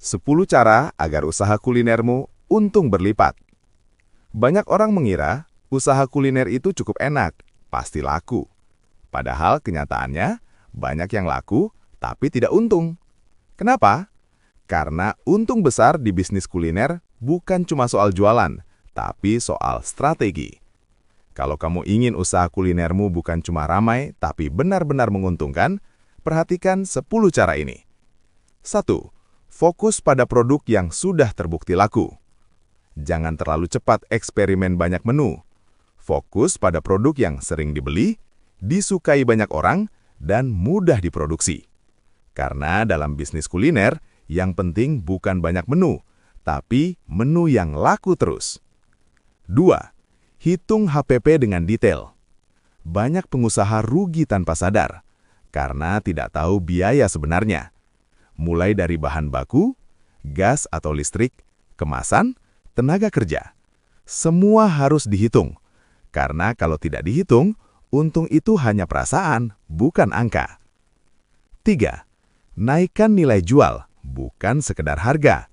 10 cara agar usaha kulinermu untung berlipat. Banyak orang mengira usaha kuliner itu cukup enak, pasti laku. Padahal kenyataannya banyak yang laku tapi tidak untung. Kenapa? Karena untung besar di bisnis kuliner bukan cuma soal jualan, tapi soal strategi. Kalau kamu ingin usaha kulinermu bukan cuma ramai tapi benar-benar menguntungkan, perhatikan 10 cara ini. 1. Fokus pada produk yang sudah terbukti laku. Jangan terlalu cepat eksperimen banyak menu. Fokus pada produk yang sering dibeli, disukai banyak orang, dan mudah diproduksi. Karena dalam bisnis kuliner, yang penting bukan banyak menu, tapi menu yang laku terus. 2. Hitung HPP dengan detail. Banyak pengusaha rugi tanpa sadar, karena tidak tahu biaya sebenarnya. Mulai dari bahan baku, gas atau listrik, kemasan, tenaga kerja. Semua harus dihitung, karena kalau tidak dihitung, untung itu hanya perasaan, bukan angka. 3. Naikkan nilai jual, bukan sekedar harga.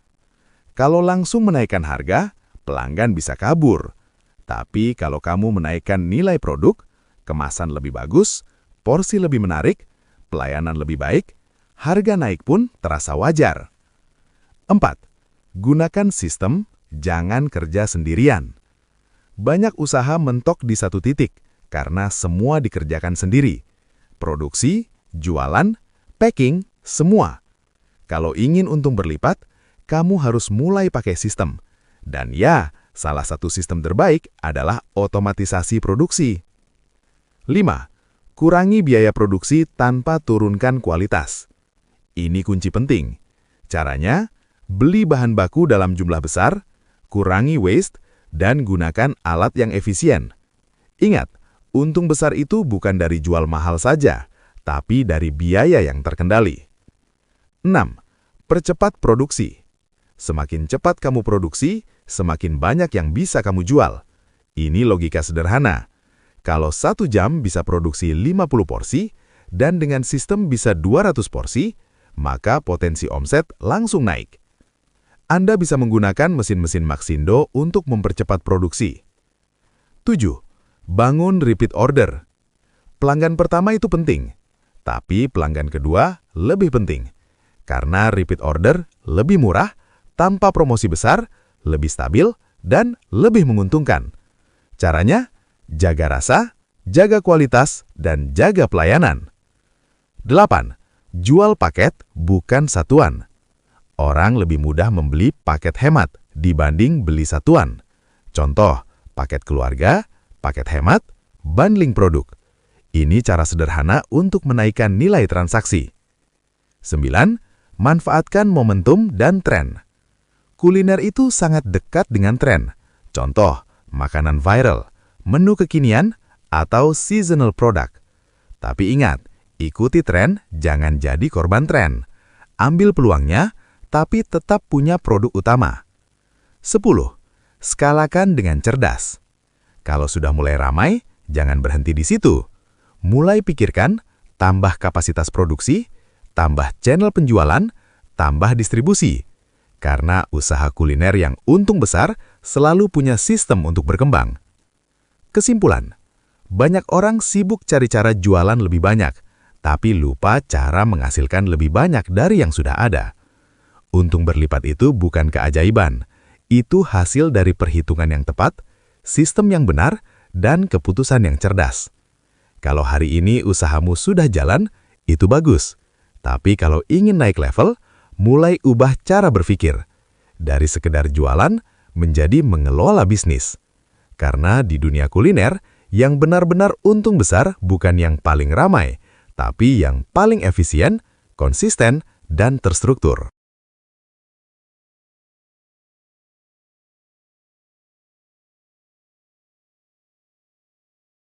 Kalau langsung menaikkan harga, pelanggan bisa kabur. Tapi kalau kamu menaikkan nilai produk, kemasan lebih bagus, porsi lebih menarik, pelayanan lebih baik, harga naik pun terasa wajar. 4. Gunakan sistem, jangan kerja sendirian. Banyak usaha mentok di satu titik, karena semua dikerjakan sendiri. Produksi, jualan, packing, semua. Kalau ingin untung berlipat, kamu harus mulai pakai sistem. Dan ya, salah satu sistem terbaik adalah otomatisasi produksi. 5. Kurangi biaya produksi tanpa turunkan kualitas. Ini kunci penting. Caranya, beli bahan baku dalam jumlah besar, kurangi waste, dan gunakan alat yang efisien. Ingat, untung besar itu bukan dari jual mahal saja, tapi dari biaya yang terkendali. 6. Percepat produksi. Semakin cepat kamu produksi, semakin banyak yang bisa kamu jual. Ini logika sederhana. Kalau 1 jam bisa produksi 50 porsi, dan dengan sistem bisa 200 porsi, maka potensi omset langsung naik. Anda bisa menggunakan mesin-mesin Maxindo untuk mempercepat produksi. 7. Bangun repeat order. Pelanggan pertama itu penting, tapi pelanggan kedua lebih penting. Karena repeat order lebih murah, tanpa promosi besar, lebih stabil, dan lebih menguntungkan. Caranya, jaga rasa, jaga kualitas, dan jaga pelayanan. 8. Jual paket, bukan satuan. Orang lebih mudah membeli paket hemat dibanding beli satuan. Contoh, paket keluarga, paket hemat, bundling produk. Ini cara sederhana untuk menaikkan nilai transaksi. 9. Manfaatkan momentum dan tren. Kuliner itu sangat dekat dengan tren. Contoh, makanan viral, menu kekinian, atau seasonal product. Tapi ingat, ikuti tren, jangan jadi korban tren. Ambil peluangnya, tapi tetap punya produk utama. 10. Skalakan dengan cerdas. Kalau sudah mulai ramai, jangan berhenti di situ. Mulai pikirkan, tambah kapasitas produksi, tambah channel penjualan, tambah distribusi. Karena usaha kuliner yang untung besar selalu punya sistem untuk berkembang. Kesimpulan, banyak orang sibuk cari cara jualan lebih banyak, tapi lupa cara menghasilkan lebih banyak dari yang sudah ada. Untung berlipat itu bukan keajaiban. Itu hasil dari perhitungan yang tepat, sistem yang benar, dan keputusan yang cerdas. Kalau hari ini usahamu sudah jalan, itu bagus. Tapi kalau ingin naik level, mulai ubah cara berpikir. Dari sekedar jualan, menjadi mengelola bisnis. Karena di dunia kuliner, yang benar-benar untung besar bukan yang paling ramai, tapi yang paling efisien, konsisten, dan terstruktur.